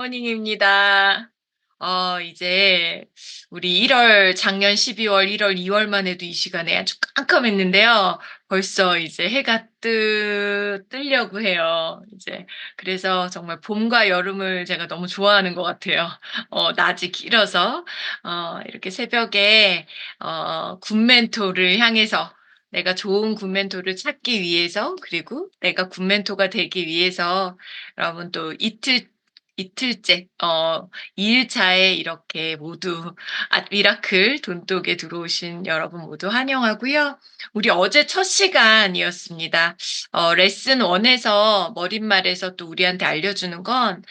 모닝입니다. 이제 우리 작년 12월, 1월, 2월만 해도 이 시간에 아주 깜깜했는데요. 벌써 이제 해가 뜨려고 해요. 그래서 정말 봄과 여름을 제가 너무 좋아하는 것 같아요. 낮이 길어서 이렇게 새벽에 군 멘토를 향해서 내가 좋은 군 멘토를 찾기 위해서, 그리고 내가 군 멘토가 되기 위해서 여러분 또 이틀째 2 일차에 이렇게 모두 미라클 돈독에 들어오신 여러분 모두 환영하고요. 우리 어제 첫 시간이었습니다. 레슨 1 에서 머릿말에서 또 우리한테 알려주는 건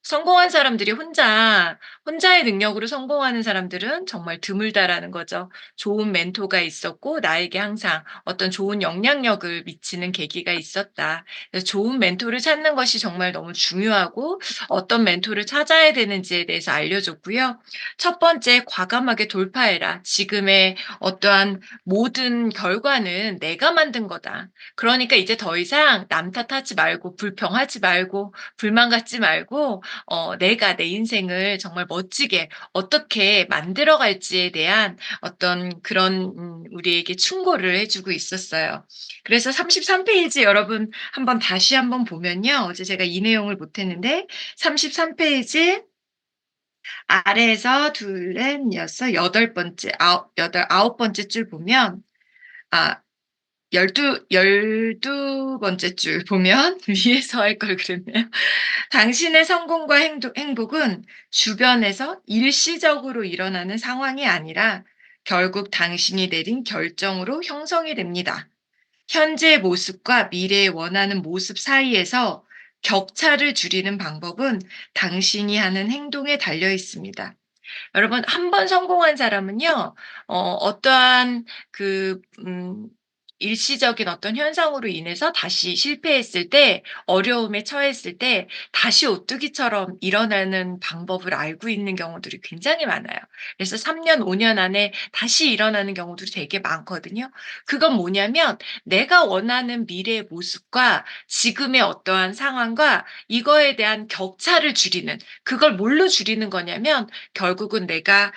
성공한 사람들이 혼자의 능력으로 성공하는 사람들은 정말 드물다라는 거죠. 좋은 멘토가 있었고 나에게 항상 어떤 좋은 영향력을 미치는 계기가 있었다. 그래서 좋은 멘토를 찾는 것이 정말 너무 중요하고 어떤 멘토를 찾아야 되는지에 대해서 알려줬고요. 첫 번째, 과감하게 돌파해라. 지금의 어떠한 모든 결과는 내가 만든 거다. 그러니까 이제 더 이상 남 탓하지 말고 불평하지 말고 불만 갖지 말고 내가 내 인생을 정말 멋지게 어떻게 만들어 갈지에 대한 어떤 그런 우리에게 충고를 해 주고 있었어요. 그래서 33 페이지 여러분 다시 한번 보면요. 어제 제가 이 내용을 못 했는데 33 페이지 아래에서 둘 넷 여섯 여덟 번째 아홉 번째 줄 보면 아 12 번째 줄 보면 위에서 할 걸 그랬네요. 당신의 성공과 행복은 주변에서 일시적으로 일어나는 상황이 아니라 결국 당신이 내린 결정으로 형성이 됩니다. 현재의 모습과 미래의 원하는 모습 사이에서 격차를 줄이는 방법은 당신이 하는 행동에 달려 있습니다. 여러분, 한 번 성공한 사람은요, 어떠한 일시적인 어떤 현상으로 인해서 다시 실패했을 때, 어려움에 처했을 때, 다시 오뚜기처럼 일어나는 방법을 알고 있는 경우들이 굉장히 많아요. 그래서 3 년, 5년 안에 다시 일어나는 경우들이 되게 많거든요. 그건 뭐냐면, 내가 원하는 미래의 모습과 지금의 어떠한 상황과 이거에 대한 격차를 줄이는, 그걸 뭘로 줄이는 거냐면, 결국은 내가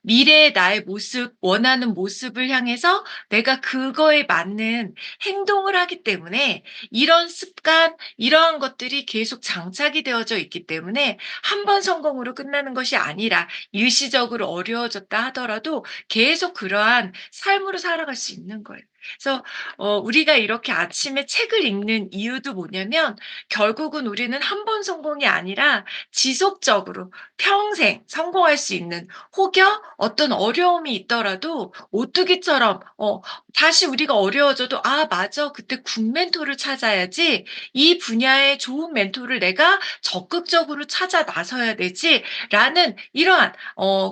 미래의 나의 모습, 원하는 모습을 향해서 내가 그거에 맞는 행동을 하기 때문에 이런 습관, 이러한 것들이 계속 장착이 되어져 있기 때문에 한 번 성공으로 끝나는 것이 아니라 일시적으로 어려워졌다 하더라도 계속 그러한 삶으로 살아갈 수 있는 거예요. 그래서 우리가 이렇게 아침에 책을 읽는 이유도 뭐냐면 결국은 우리는 한 번 성공이 아니라 지속적으로 평생 성공할 수 있는, 혹여 어떤 어려움이 있더라도 오뚜기처럼 다시 우리가 어려워져도 '아 맞아. 그때 군 멘토를 찾아야지. 이 분야의 좋은 멘토를 내가 적극적으로 찾아 나서야 되지.'라는 이러한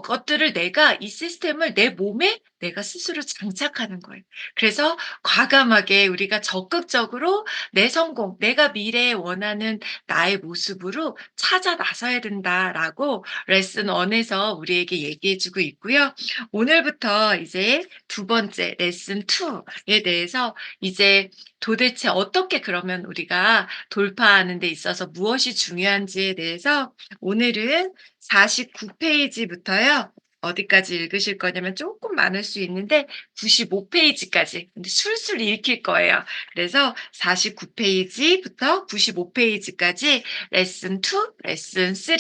것들을 내가 이 시스템을 내 몸에 내가 스스로 장착하는 거예요. 그래서 과감하게 우리가 적극적으로 내 성공, 내가 미래에 원하는 나의 모습으로 찾아 나서야 된다라고 레슨 1 에서 우리에게 얘기해 주고 있고요. 오늘부터 이제 두 번째 레슨 2에 대해서 이제 도대체 어떻게 그러면 우리가 돌파하는 데 있어서 무엇이 중요한지에 대해서 오늘은 49 페이지부터요. 어디까지 읽으실 거냐면 조금 많을 수 있는데 95 페이지까지. 근데 술술 읽힐 거예요. 그래서 49 페이지부터 95 페이지까지 레슨 2, 레슨 3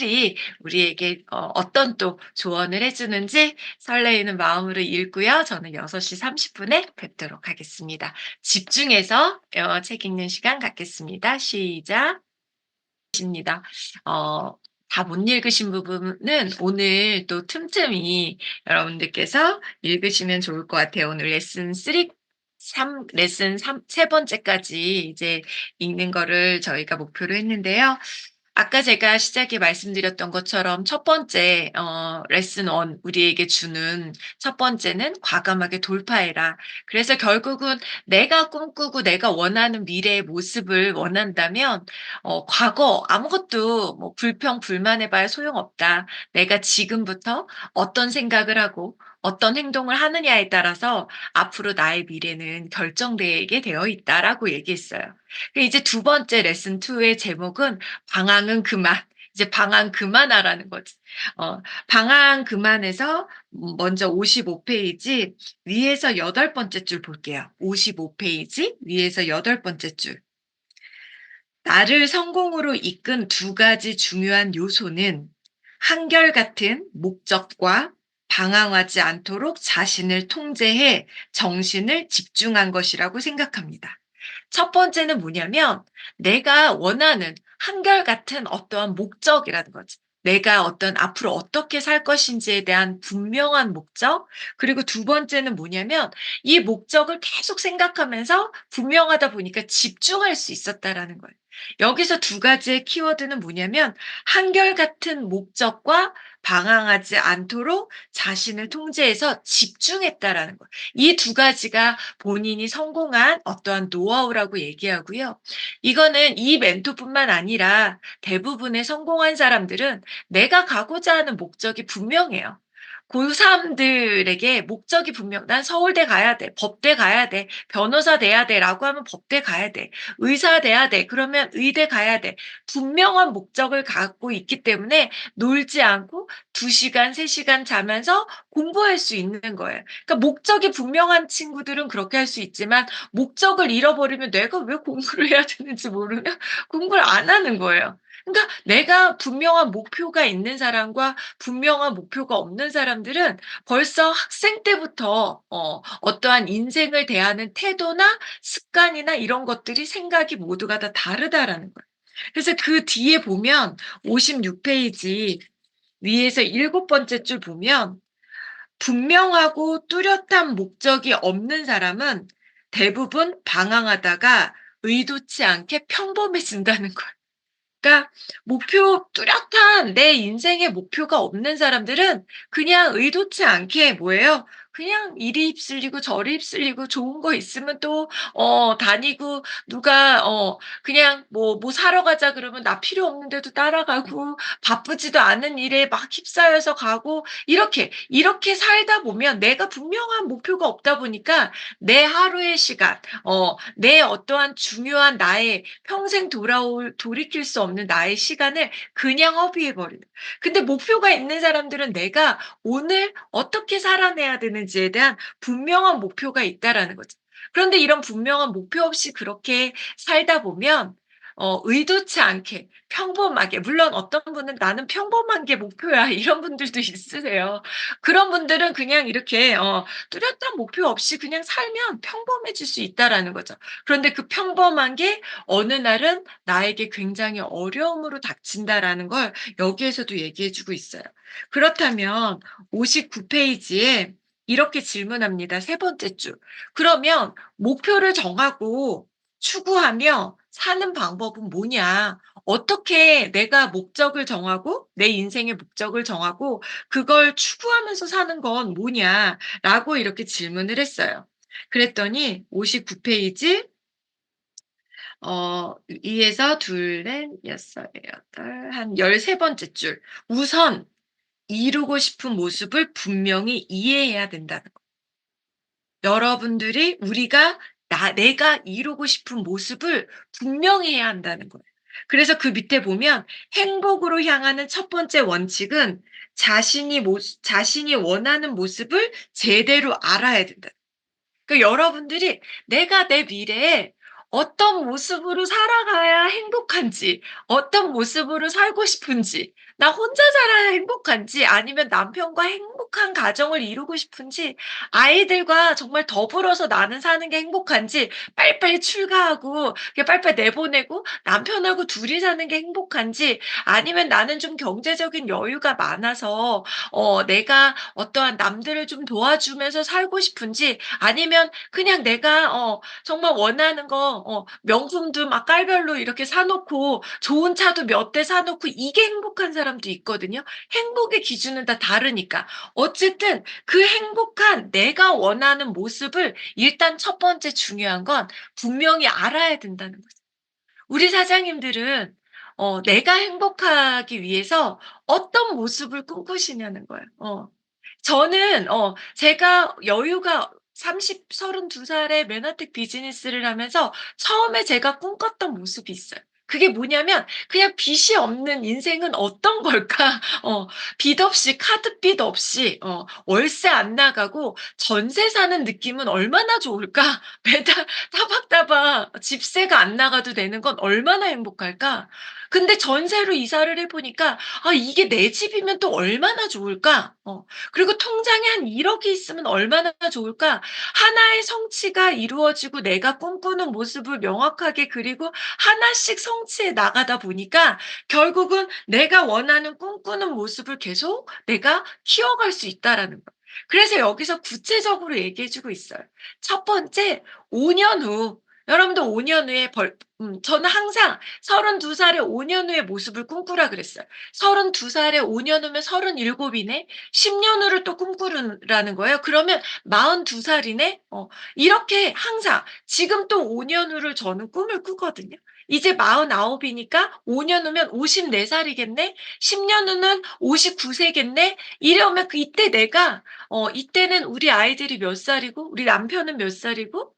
우리에게 어떤 또 조언을 해 주는지 설레이는 마음으로 읽고요. 저는 6시 30 분에 뵙도록 하겠습니다. 집중해서 책 읽는 시간 갖겠습니다. 시작. 입니다. 어 다 못 읽으신 부분은 오늘 또 틈틈이 여러분들께서 읽으시면 좋을 것 같아요. 오늘 레슨 3 번째까지 이제 읽는 거를 저희가 목표로 했는데요. 아까 제가 시작에 말씀드렸던 것처럼 첫 번째 레슨 1 우리에게 주는 첫 번째는 "과감하게 돌파해라." 그래서 결국은 내가 꿈꾸고 내가 원하는 미래의 모습을 원한다면 과거 아무것도 불평 불만해 봐야 소용없다. 내가 지금부터 어떤 생각을 하고 어떤 행동을 하느냐에 따라서 앞으로 나의 미래는 결정되게 되어 있다라고 얘기했어요. 이제 두 번째 레슨 2의 제목은 방황은 그만. 이제 방황 그만하라는 거지. 방황 그만해서 먼저 55 페이지 위에서 여덟 번째 줄 볼게요. 55 페이지 위에서 여덟 번째 줄. 나를 성공으로 이끈 두 가지 중요한 요소는 한결같은 목적과 방황하지 않도록 자신을 통제해 정신을 집중한 것이라고 생각합니다. 첫 번째는 뭐냐면 내가 원하는 한결같은 어떠한 목적이라는 거지. 내가 어떤 앞으로 어떻게 살 것인지에 대한 분명한 목적. 그리고 두 번째는 뭐냐면 이 목적을 계속 생각하면서 분명하다 보니까 집중할 수 있었다라는 거예요. 여기서 두 가지의 키워드는 뭐냐면 한결같은 목적과 방황하지 않도록 자신을 통제해서 집중했다라는 거예요. 이 두 가지가 본인이 성공한 어떠한 노하우라고 얘기하고요. 이거는 이 멘토뿐만 아니라 대부분의 성공한 사람들은 내가 가고자 하는 목적이 분명해요. 고3들에게 목적이 분명 "난 서울대 가야 돼. 법대 가야 돼. 변호사 돼야 돼."라고 하면 법대 가야 돼. "의사 돼야 돼." 그러면 의대 가야 돼. 분명한 목적을 갖고 있기 때문에 놀지 않고 2 시간, 3 시간 자면서 공부할 수 있는 거예요. 그러니까 목적이 분명한 친구들은 그렇게 할 수 있지만 목적을 잃어버리면 내가 왜 공부를 해야 되는지 모르면 공부를 안 하는 거예요. 그러니까 내가 분명한 목표가 있는 사람과 분명한 목표가 없는 사람들은 벌써 학생 때부터 어떠한 인생을 대하는 태도나 습관이나 이런 것들이 생각이 모두가 다 다르다라는 거예요. 그래서 그 뒤에 보면 56 페이지 위에서 일곱 번째 줄 보면 분명하고 뚜렷한 목적이 없는 사람은 대부분 방황하다가 의도치 않게 평범해진다는 거예요. 그러니까 뚜렷한 내 인생의 목표가 없는 사람들은 그냥 의도치 않게 뭐예요? 그냥 이리 휩쓸리고 저리 휩쓸리고 좋은 거 있으면 또 다니고 누가 그냥 뭐 사러 가자 그러면 나 필요 없는데도 따라가고 바쁘지도 않은 일에 막 휩싸여서 가고 이렇게 살다 보면 내가 분명한 목표가 없다 보니까 내 하루의 시간 내 어떠한 중요한 나의 평생 돌이킬 수 없는 나의 시간을 그냥 허비해 버리는. 근데 목표가 있는 사람들은 내가 오늘 어떻게 살아내야 되는지에 대한 분명한 목표가 있다라는 거죠. 그런데 이런 분명한 목표 없이 그렇게 살다 보면 의도치 않게 평범하게 물론 어떤 분은 '나는 평범한 게 목표야.' 이런 분들도 있으세요. 그런 분들은 그냥 이렇게 뚜렷한 목표 없이 그냥 살면 평범해질 수 있다라는 거죠. 그런데 그 평범한 게 어느 날은 나에게 굉장히 어려움으로 닥친다라는 걸 여기에서도 얘기해 주고 있어요. 그렇다면 59 페이지에 이렇게 질문합니다. 세 번째 줄. 그러면 목표를 정하고 추구하며 사는 방법은 뭐냐? 어떻게 내가 목적을 정하고 내 인생의 목적을 정하고 그걸 추구하면서 사는 건 뭐냐?"라고 이렇게 질문을 했어요. 그랬더니 59 페이지 2에서 둘, 넷, 여섯, 여덟, 한 13 번째 줄. "우선 이루고 싶은 모습을 분명히 이해해야 된다는 거." 여러분들이 우리가 내가 이루고 싶은 모습을 분명히 해야 한다는 거예요. 그래서 그 밑에 보면 행복으로 향하는 첫 번째 원칙은 자신이 원하는 모습을 제대로 알아야 된다. 그러니까 여러분들이 내가 내 미래에 어떤 모습으로 살아가야 행복한지, 어떤 모습으로 살고 싶은지, 나 혼자 살아야 행복한지, 아니면 남편과 행복한 가정을 이루고 싶은지, 아이들과 정말 더불어서 나는 사는 게 행복한지, 빨리빨리 출가하고 그냥 빨리빨리 내보내고 남편하고 둘이 사는 게 행복한지, 아니면 나는 좀 경제적인 여유가 많아서 내가 어떠한 남들을 좀 도와주면서 살고 싶은지, 아니면 그냥 내가 정말 원하는 거 명품도 막 깔별로 이렇게 사 놓고 좋은 차도 몇 대 사 놓고 이게 행복한 사람도 있거든요. 행복의 기준은 다 다르니까. 어쨌든 그 행복한 내가 원하는 모습을 일단 첫 번째 중요한 건 분명히 알아야 된다는 거죠. 우리 사장님들은 내가 행복하기 위해서 어떤 모습을 꿈꾸시냐는 거예요. 저는 제가 여유가 32 살에 맨하탄 비즈니스를 하면서 처음에 제가 꿈꿨던 모습이 있어요. 그게 뭐냐면 그냥 빚이 없는 인생은 어떤 걸까? 빚 없이 카드빚 없이 월세 안 나가고 전세 사는 느낌은 얼마나 좋을까? 매달 따박따박 집세가 안 나가도 되는 건 얼마나 행복할까? 근데 전세로 이사를 해 보니까 '아 이게 내 집이면 또 얼마나 좋을까?' 그리고 통장에 한 1억이 있으면 얼마나 좋을까? 하나의 성취가 이루어지고 내가 꿈꾸는 모습을 명확하게 그리고 하나씩 성취해 나가다 보니까 결국은 내가 원하는 꿈꾸는 모습을 계속 내가 키워갈 수 있다라는 거예요. 그래서 여기서 구체적으로 얘기해 주고 있어요. 첫 번째, 5년 후, 여러분들 5년 후에 저는 항상 32 살에 5년 후의 모습을 꿈꾸라 그랬어요. 32 살에 5년 후면 37 이네. 10년 후를 또 꿈꾸라는 거예요. 그러면 42 살이네. 이렇게 항상 지금 또 5년 후를 저는 꿈을 꾸거든요. 이제 49 이니까 5년 후면 54 살이겠네. 10년 후는 59 세겠네. 이러면 이때 내가 이때는 우리 아이들이 몇 살이고 우리 남편은 몇 살이고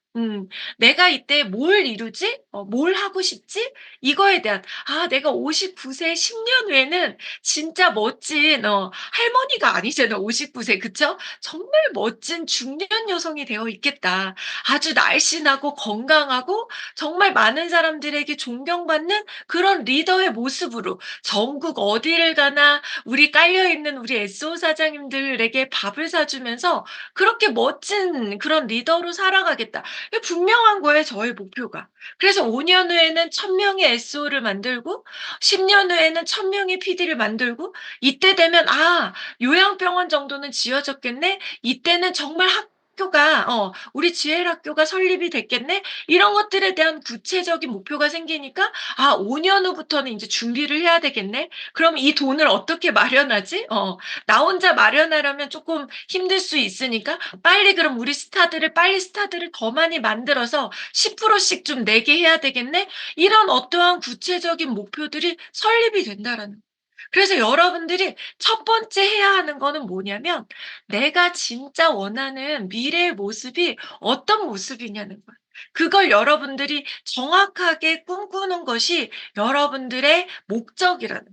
내가 이때 뭘 이루지? 뭘 하고 싶지? 이거에 대한 '아 내가 59세 10년 후에는 진짜 멋진 할머니가 아니잖아 59 세 그쵸? 정말 멋진 중년 여성이 되어 있겠다. 아주 날씬하고 건강하고 정말 많은 사람들에게 존경받는 그런 리더의 모습으로 전국 어디를 가나 우리 깔려 있는 우리 SO 사장님들에게 밥을 사 주면서 그렇게 멋진 그런 리더로 살아가겠다.' 이게 분명한 거예요 저의 목표가. 그래서 5년 후에는 1,000 명의 SO를 만들고 10년 후에는 1,000 명의 PD를 만들고 이때 되면 '아 요양병원 정도는 지어졌겠네. 이때는 정말 학교가 우리 지엘 학교가 설립이 됐겠네.' 이런 것들에 대한 구체적인 목표가 생기니까 '아 5년 후부터는 인제 준비를 해야 되겠네. 그럼 이 돈을 어떻게 마련하지?' 나 혼자 마련하려면 쪼끔 힘들 수 있으니까 '빨리 그럼 우리 스타들을 빨리 스타들을 더 많이 만들어서 10% 씩 좀 내게 해야 되겠네.' 이런 어떠한 구체적인 목표들이 설립이 된다라는 그래서 여러분들이 첫 번째 해야 하는 거는 뭐냐면 내가 진짜 원하는 미래의 모습이 어떤 모습이냐는 거예요. 그걸 여러분들이 정확하게 꿈꾸는 것이 여러분들의 목적이라는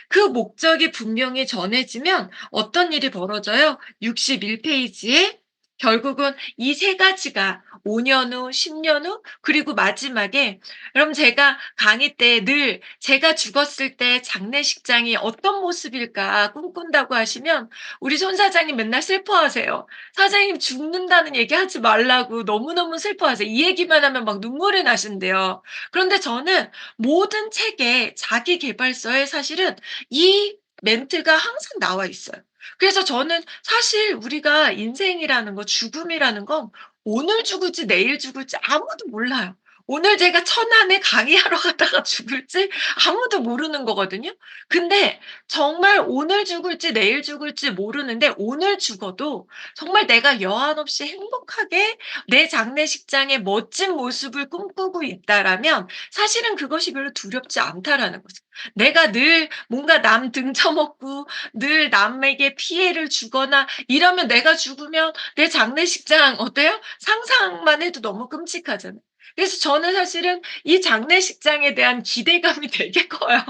그 목적이 분명히 정해지면 어떤 일이 벌어져요? 61 페이지에 결국은 이 세 가지가 5년 후, 10년 후 그리고 마지막에 여러분 제가 강의 때 늘 "제가 죽었을 때 장례식장이 어떤 모습일까 꿈꾼다."고 하시면 우리 손 사장님 맨날 슬퍼하세요. 사장님 죽는다는 얘기 하지 말라고 너무너무 슬퍼하세요. 이 얘기만 하면 막 눈물이 나신대요. 그런데 저는 모든 책에 자기 계발서에 사실은 이 멘트가 항상 나와 있어요. 그래서 저는 사실 우리가 인생이라는 거 죽음이라는 건 오늘 죽을지 내일 죽을지 아무도 몰라요. 오늘 제가 천안에 강의하러 갔다가 죽을지 아무도 모르는 거거든요. 근데 정말 오늘 죽을지 내일 죽을지 모르는데 오늘 죽어도 정말 내가 여한 없이 행복하게 내 장례식장의 멋진 모습을 꿈꾸고 있다라면 사실은 그것이 별로 두렵지 않다라는 거죠. 내가 늘 뭔가 남 등쳐먹고 늘 남에게 피해를 주거나 이러면 내가 죽으면 내 장례식장 어때요? 상상만 해도 너무 끔찍하잖아요. 그래서 저는 사실은 이 장례식장에 대한 기대감이 되게 커요.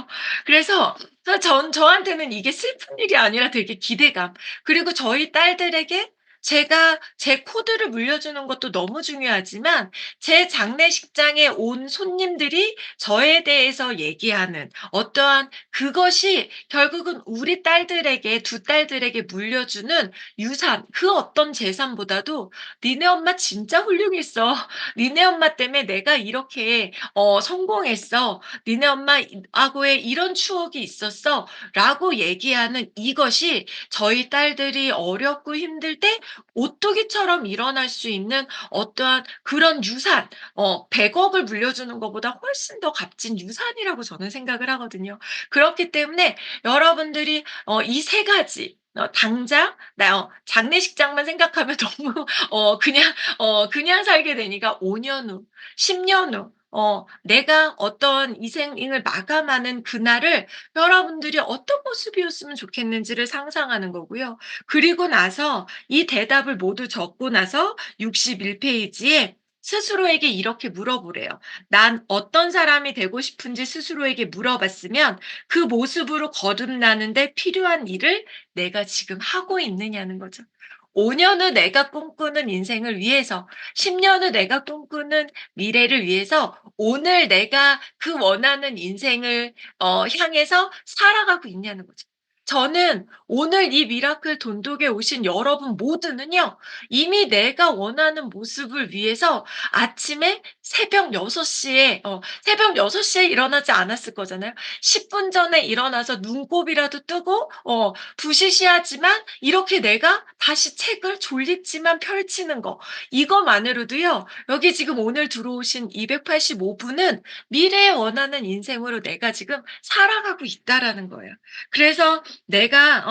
그래서 저한테는 이게 슬픈 일이 아니라 되게 기대감. 그리고 저희 딸들에게 제가 제 코드를 물려주는 것도 너무 중요하지만 제 장례식장에 온 손님들이 저에 대해서 얘기하는 어떠한 그것이 결국은 우리 딸들에게 두 딸들에게 물려주는 유산 그 어떤 재산보다도 "니네 엄마 진짜 훌륭했어. 니네 엄마 때문에 내가 이렇게 성공했어. 니네 엄마하고의 이런 추억이 있었어."라고 얘기하는 이것이 저희 딸들이 어렵고 힘들 때 오뚜기처럼 일어날 수 있는 어떠한 그런 유산 100 억을 물려주는 것보다 훨씬 더 값진 유산이라고 저는 생각을 하거든요. 그렇기 때문에 여러분들이 이 세 가지 당장 나 장례식장만 생각하면 너무 그냥 그냥 살게 되니까 5년 후, 10년 후 내가 어떤 인생을 마감하는 그날을 여러분들이 어떤 모습이었으면 좋겠는지를 상상하는 거고요. 그리고 나서 이 대답을 모두 적고 나서 61 페이지에 스스로에게 이렇게 물어보래요. "난 어떤 사람이 되고 싶은지 스스로에게 물어봤으면 그 모습으로 거듭나는 데 필요한 일을 내가 지금 하고 있느냐."는 거죠. 5년 후 내가 꿈꾸는 인생을 위해서, 10년 후 내가 꿈꾸는 미래를 위해서 오늘 내가 그 원하는 인생을 향해서 살아가고 있냐는 거죠. 저는 오늘 이 미라클 돈독에 오신 여러분 모두는요. 이미 내가 원하는 모습을 위해서 아침에 새벽 6 시에 일어나지 않았을 거잖아요. 10분 전에 일어나서 눈곱이라도 뜨고 부시시하지만 이렇게 내가 다시 책을 졸립지만 펼치는 거, 이거만으로도요. 여기 지금 오늘 들어오신 285 분은 미래에 원하는 인생으로 내가 지금 살아가고 있다라는 거예요. 그래서 내가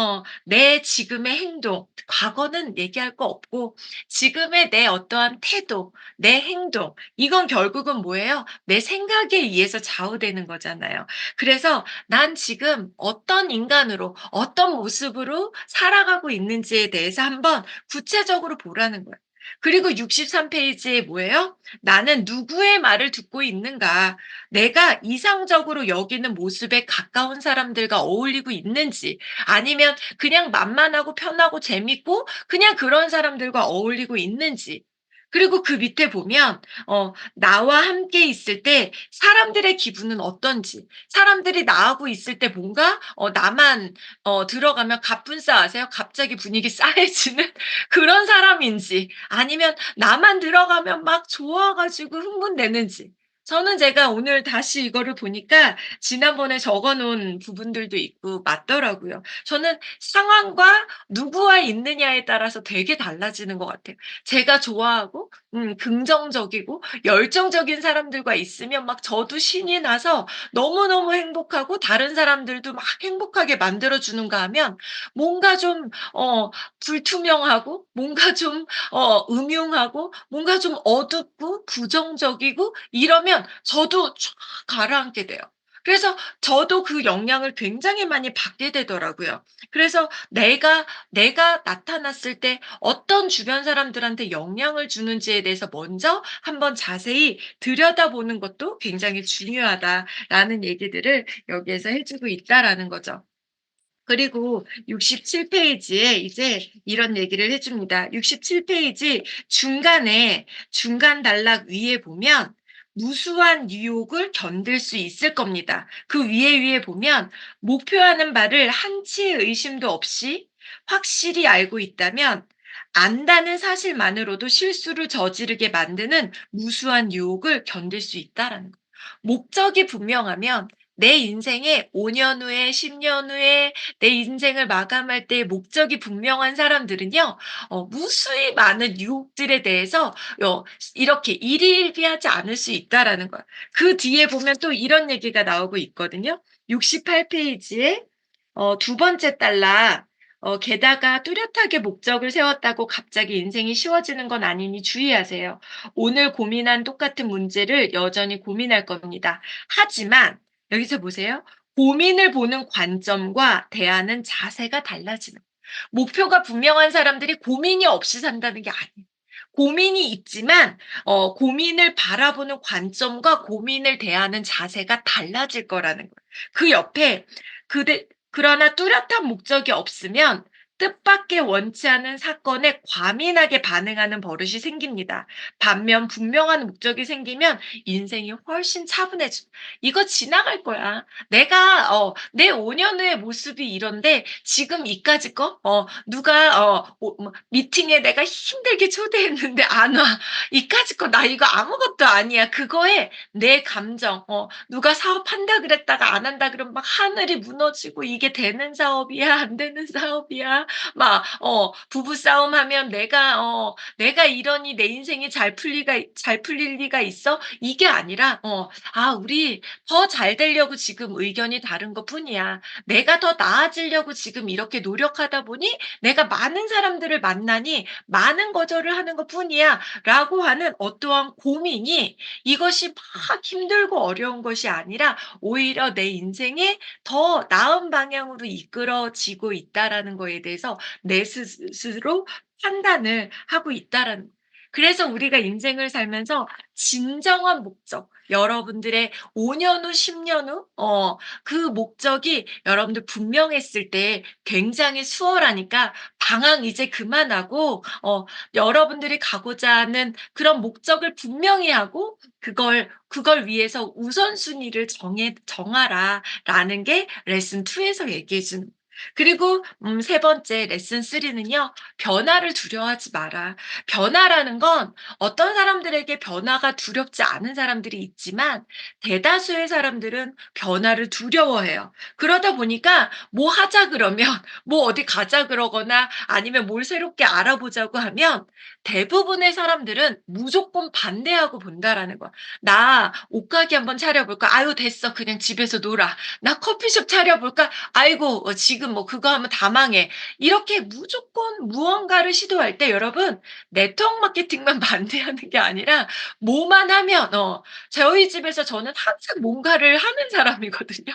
내 지금의 행동, 과거는 얘기할 거 없고 지금의 내 어떠한 태도, 내 행동, 이건 결국은 뭐예요? 내 생각에 의해서 좌우되는 거잖아요. 그래서 난 지금 어떤 인간으로, 어떤 모습으로 살아가고 있는지에 대해서 한번 구체적으로 보라는 거예요. 그리고 63 페이지에 뭐예요? 나는 누구의 말을 듣고 있는가? 내가 이상적으로 여기는 모습에 가까운 사람들과 어울리고 있는지, 아니면 그냥 만만하고 편하고 재밌고 그냥 그런 사람들과 어울리고 있는지. 그리고 그 밑에 보면 나와 함께 있을 때 사람들의 기분은 어떤지, 사람들이 나하고 있을 때 뭔가 나만 들어가면 갑분싸 아세요? 갑자기 분위기 싸해지는 그런 사람인지, 아니면 나만 들어가면 막 좋아 가지고 흥분되는지. 저는 제가 오늘 다시 이거를 보니까 지난번에 적어 놓은 부분들도 있고 맞더라고요. 저는 상황과 누구와 있느냐에 따라서 되게 달라지는 것 같아요. 제가 좋아하고 긍정적이고 열정적인 사람들과 있으면 막 저도 신이 나서 너무너무 행복하고 다른 사람들도 막 행복하게 만들어 주는가 하면, 뭔가 좀 불투명하고 뭔가 좀 음흉하고 뭔가 좀 어둡고 부정적이고 이러면 저도 쫙 가라앉게 돼요. 그래서 저도 그 영향을 굉장히 많이 받게 되더라고요. 그래서 내가 나타났을 때 어떤 주변 사람들한테 영향을 주는지에 대해서 먼저 한번 자세히 들여다보는 것도 굉장히 중요하다라는 얘기들을 여기에서 해 주고 있다라는 거죠. 그리고 67 페이지에 이제 이런 얘기를 해 줍니다. 67 페이지 중간 단락 위에 보면 무수한 유혹을 견딜 수 있을 겁니다. 그 위에 보면 목표하는 바를 한치의 의심도 없이 확실히 알고 있다면 안다는 사실만으로도 실수를 저지르게 만드는 무수한 유혹을 견딜 수 있다라는 거예요. 목적이 분명하면 내 인생에 5년 후에 10년 후에 내 인생을 마감할 때 목적이 분명한 사람들은요. 무수히 많은 유혹들에 대해서 이렇게 일희일비하지 않을 수 있다라는 거야. 그 뒤에 보면 또 이런 얘기가 나오고 있거든요. 68 페이지에 두 번째 단락, "게다가 뚜렷하게 목적을 세웠다고 갑자기 인생이 쉬워지는 건 아니니 주의하세요. 오늘 고민한 똑같은 문제를 여전히 고민할 겁니다. 하지만" 여기서 보세요. 고민을 보는 관점과 대하는 자세가 달라지는, 목표가 분명한 사람들이 고민이 없이 산다는 게 아니에요. 고민이 있지만 고민을 바라보는 관점과 고민을 대하는 자세가 달라질 거라는 거예요. 그 옆에 그러나 뚜렷한 목적이 없으면 뜻밖의 원치 않은 사건에 과민하게 반응하는 버릇이 생깁니다. 반면 분명한 목적이 생기면 인생이 훨씬 차분해져. 이거 지나갈 거야. 내가 내 5년 후의 모습이 이런데 지금 이까짓 거 누가 미팅에 내가 힘들게 초대했는데 안 와. 이까짓 거 나 이거 아무것도 아니야. 그거에 내 감정, 누가 사업한다 그랬다가 안 한다 그러면 막 하늘이 무너지고 '이게 되는 사업이야? 안 되는 사업이야?' 부부 싸움하면 "내가 이러니 내 인생이 잘 풀릴 리가 있어?" 이게 아니라 우리 더 잘 되려고 지금 의견이 다른 것뿐이야. 내가 더 나아지려고 지금 이렇게 노력하다 보니 내가 많은 사람들을 만나니 많은 거절을 하는 것뿐이야."라고 하는 어떠한 고민이, 이것이 막 힘들고 어려운 것이 아니라 오히려 내 인생에 더 나은 방향으로 이끌어지고 있다라는 거에 대해서 내 스스로 판단을 하고 있다라는, 그래서 우리가 인생을 살면서 진정한 목적, 여러분들의 5년 후, 10년 후 그 목적이 여러분들 분명했을 때 굉장히 수월하니까 방황 이제 그만하고 여러분들이 가고자 하는 그런 목적을 분명히 하고 그걸 위해서 우선순위를 정하라라는 게 레슨 2 에서 얘기해 준. 그리고 세 번째 레슨 3 는요. 변화를 두려워하지 마라. 변화라는 건 어떤 사람들에게 변화가 두렵지 않은 사람들이 있지만 대다수의 사람들은 변화를 두려워해요. 그러다 보니까 뭐 하자 그러면 뭐 어디 가자 그러거나 아니면 뭘 새롭게 알아보자고 하면 대부분의 사람들은 무조건 반대하고 본다라는 거야. "나 옷가게 한번 차려볼까? 아유 됐어. 그냥 집에서 놀아. 나 커피숍 차려볼까? 아이고 지금 뭐 그거 하면 다 망해." 이렇게 무조건 무언가를 시도할 때 여러분, 네트워크 마케팅만 반대하는 게 아니라 뭐만 하면 저희 집에서 저는 항상 뭔가를 하는 사람이거든요.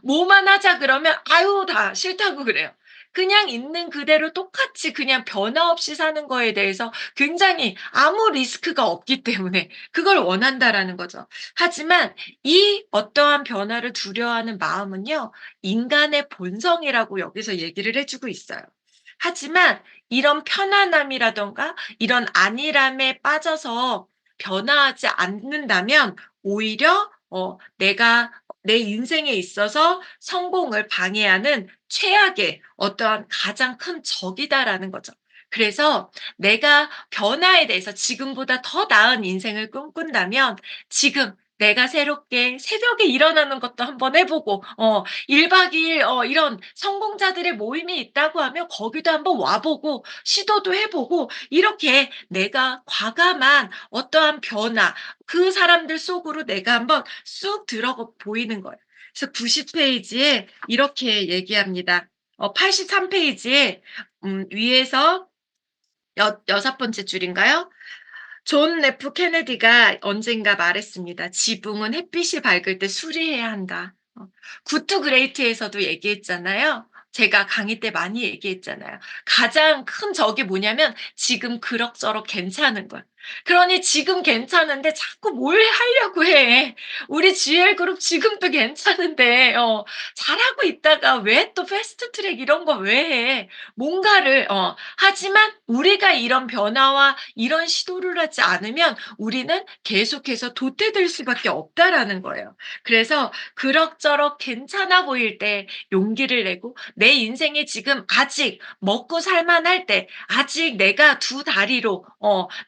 뭐만 하자 그러면 아유 다 싫다고 그래요. 그냥 있는 그대로 똑같이 그냥 변화 없이 사는 거에 대해서 굉장히 아무 리스크가 없기 때문에 그걸 원한다라는 거죠. 하지만 이 어떠한 변화를 두려워하는 마음은요, 인간의 본성이라고 여기서 얘기를 해 주고 있어요. 하지만 이런 편안함이라든가 이런 안일함에 빠져서 변화하지 않는다면 오히려 내가 내 인생에 있어서 성공을 방해하는 최악의 어떠한 가장 큰 적이다라는 거죠. 그래서 내가 변화에 대해서 지금보다 더 나은 인생을 꿈꾼다면 지금 내가 새롭게 새벽에 일어나는 것도 한번 해 보고 1박 2일 이런 성공자들의 모임이 있다고 하면 거기도 한번 와 보고 시도도 해 보고, 이렇게 내가 과감한 어떠한 변화, 그 사람들 속으로 내가 한번 쑥 들어가 보이는 거예요. 그래서 90 페이지에 이렇게 얘기합니다. 83 페이지에 위에서 여섯 번째 줄인가요? 존 F 케네디가 언젠가 말했습니다. "지붕은 햇빛이 밝을 때 수리해야 한다." 굿투 그레이트에서도 얘기했잖아요. 제가 강의 때 많이 얘기했잖아요. 가장 큰 적이 뭐냐면 지금 그럭저럭 괜찮은 거야. 그러니 지금 괜찮은데 자꾸 뭘 하려고 해. 우리 GL 그룹 지금도 괜찮은데 잘하고 있다가 왜 또 패스트 트랙 이런 거 왜 해? 뭔가를 하지만 우리가 이런 변화와 이런 시도를 하지 않으면 우리는 계속해서 도태될 수밖에 없다라는 거예요. 그래서 그럭저럭 괜찮아 보일 때 용기를 내고, 내 인생에 지금 아직 먹고 살 만할 때, 아직 내가 두 다리로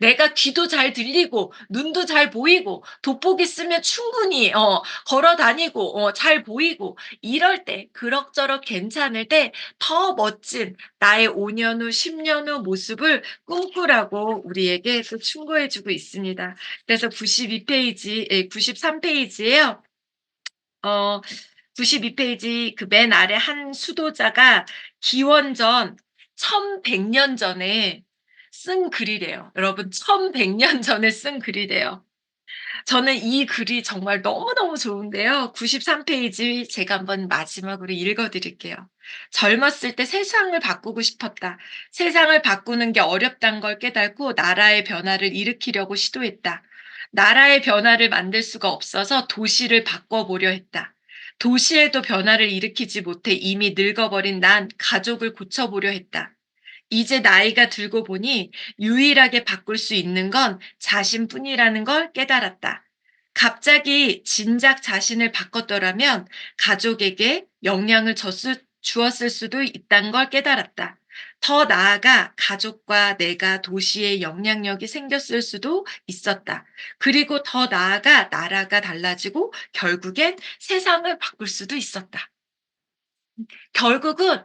내가 귀도 잘 들리고 눈도 잘 보이고 돋보기 쓰면 충분히 걸어 다니고 잘 보이고 이럴 때, 그럭저럭 괜찮을 때 더 멋진 나의 5년 후, 10년 후 모습을 꿈꾸라고 우리에게 또 충고해 주고 있습니다. 그래서 92 페이지, 93 페이지에요. 어 92 페이지 그 맨 아래 한 수도자가 기원전 1100년 전에 쓴 글이래요. 여러분 1100년 전에 쓴 글이래요. 저는 이 글이 정말 너무너무 좋은데요. 93 페이지 제가 한번 마지막으로 읽어 드릴게요. "젊었을 때 세상을 바꾸고 싶었다. 세상을 바꾸는 게 어렵단 걸 깨닫고 나라의 변화를 일으키려고 시도했다. 나라의 변화를 만들 수가 없어서 도시를 바꿔보려 했다. 도시에도 변화를 일으키지 못해 이미 늙어버린 난 가족을 고쳐보려 했다. 이제 나이가 들고 보니 유일하게 바꿀 수 있는 건 자신뿐이라는 걸 깨달았다. 갑자기 진작 자신을 바꿨더라면 가족에게 영향을 주었을 수도 있다는 걸 깨달았다. 더 나아가 가족과 내가 도시에 영향력이 생겼을 수도 있었다. 그리고 더 나아가 나라가 달라지고 결국엔 세상을 바꿀 수도 있었다. 결국은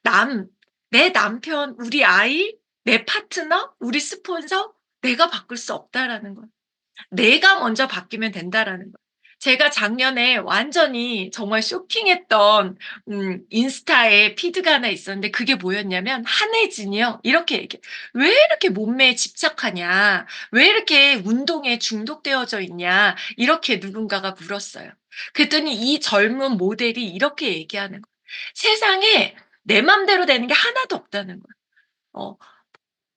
남 내 남편, 우리 아이, 내 파트너, 우리 스폰서 내가 바꿀 수 없다라는 거예요. 내가 먼저 바뀌면 된다라는 거예요. 제가 작년에 완전히 정말 쇼킹했던 인스타에 피드가 하나 있었는데 그게 뭐였냐면 한혜진이요. 이렇게 얘기해. "왜 이렇게 몸매에 집착하냐? 왜 이렇게 운동에 중독되어져 있냐?" 이렇게 누군가가 물었어요. 그랬더니 이 젊은 모델이 이렇게 얘기하는 거예요. "세상에 내 맘대로 되는 게 하나도 없다는 거야. 어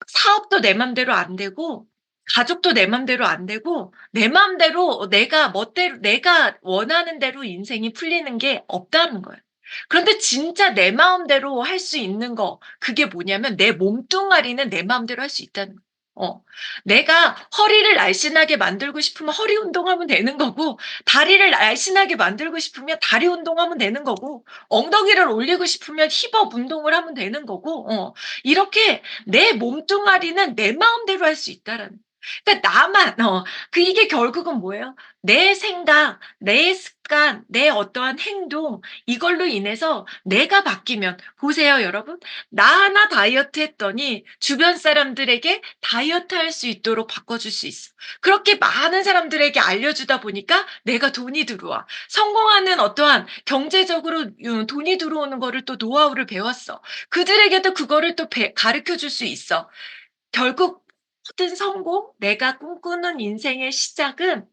사업도 내 맘대로 안 되고 가족도 내 맘대로 안 되고 내 맘대로 내가 멋대로 내가 원하는 대로 인생이 풀리는 게 없다는 거예요. 그런데 진짜 내 마음대로 할 수 있는 거 그게 뭐냐면 내 몸뚱아리는 내 마음대로 할 수 있다는 거예요. 어. 내가 허리를 날씬하게 만들고 싶으면 허리 운동하면 되는 거고 다리를 날씬하게 만들고 싶으면 다리 운동하면 되는 거고 엉덩이를 올리고 싶으면 힙업 운동을 하면 되는 거고 이렇게 내 몸뚱아리는 내 마음대로 할 수 있다라는 그러니까 나만 이게 결국은 뭐예요? 내 생각, 내 습관, 내 어떠한 행동 이걸로 인해서 내가 바뀌면 보세요 여러분. 나 하나 다이어트 했더니 주변 사람들에게 다이어트 할 수 있도록 바꿔줄 수 있어. 그렇게 많은 사람들에게 알려주다 보니까 내가 돈이 들어와. 성공하는 어떠한 경제적으로 돈이 들어오는 거를 또 노하우를 배웠어. 그들에게도 그거를 또 가르쳐 줄 수 있어. 결국 모든 성공, 내가 꿈꾸는 인생의 시작은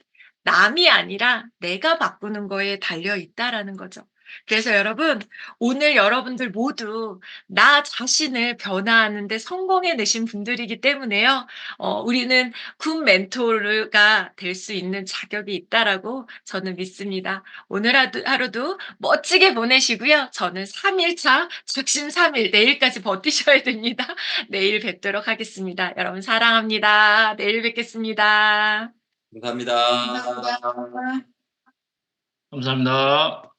남이 아니라 내가 바꾸는 거에 달려 있다라는 거죠. 그래서 여러분, 오늘 여러분들 모두 나 자신을 변화하는 데 성공해내신 분들이기 때문에요. 우리는 굿 멘토가 될 수 있는 자격이 있다라고 저는 믿습니다. 오늘 하루도 멋지게 보내시고요. 저는 3 일차 작심 3 일 내일까지 버티셔야 됩니다. 내일 뵙도록 하겠습니다. 여러분 사랑합니다. 내일 뵙겠습니다. 감사합니다. 감사합니다. 감사합니다.